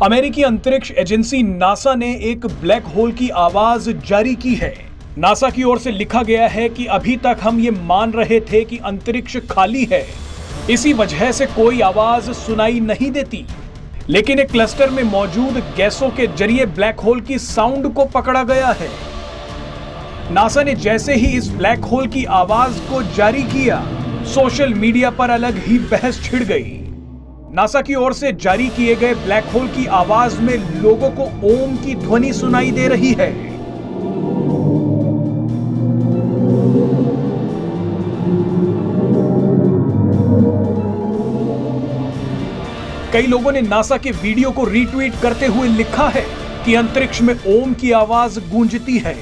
अमेरिकी अंतरिक्ष agency NASA ने एक ब्लैक होल की आवाज जारी की है। नासा की ओर से लिखा गया है कि अभी तक हम ये मान रहे थे कि अंतरिक्ष खाली है, इसी वजह से कोई आवाज सुनाई नहीं देती, लेकिन एक क्लस्टर में मौजूद गैसों के जरिए ब्लैक होल की साउंड को पकड़ा गया है। नासा ने जैसे ही इस ब्लैक होल की आवाज को जारी किया, सोशल मीडिया पर अलग ही बहस छिड़ गई। नासा की ओर से जारी किए गए ब्लैक होल की आवाज में लोगों को ओम की ध्वनि सुनाई दे रही है। कई लोगों ने नासा के वीडियो को रीट्वीट करते हुए लिखा है कि अंतरिक्ष में ओम की आवाज गूंजती है।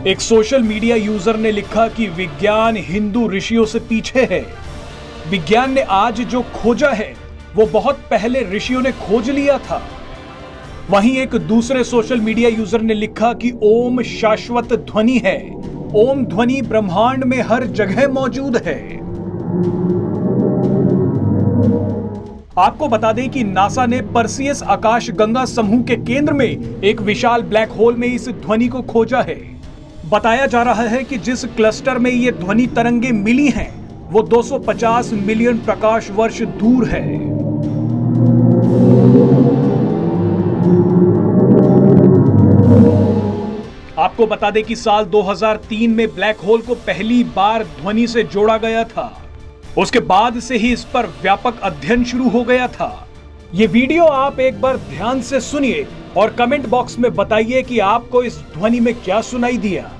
एक सोशल मीडिया यूजर ने लिखा कि विज्ञान हिंदू ऋषियों से पीछे है। विज्ञान ने आज जो खोजा है वो बहुत पहले ऋषियों ने खोज लिया था। वहीं एक दूसरे सोशल मीडिया यूजर ने लिखा कि ओम शाश्वत ध्वनि है। ओम ध्वनि ब्रह्मांड में हर जगह मौजूद है। आपको बता दें कि नासा ने पर्सियस आकाश गंगा समूह के केंद्र में एक विशाल ब्लैक होल में इस ध्वनि को खोजा है। बताया जा रहा है कि जिस क्लस्टर में ये ध्वनि तरंगे मिली हैं, वो 250 मिलियन प्रकाश वर्ष दूर है। आपको बता दें कि साल 2003 में ब्लैक होल को पहली बार ध्वनि से जोड़ा गया था। उसके बाद से ही इस पर व्यापक अध्ययन शुरू हो गया था। ये वीडियो आप एक बार ध्यान से सुनिए और कमेंट बॉक्स में बताइए कि आपको इस ध्वनि में क्या सुनाई दिया।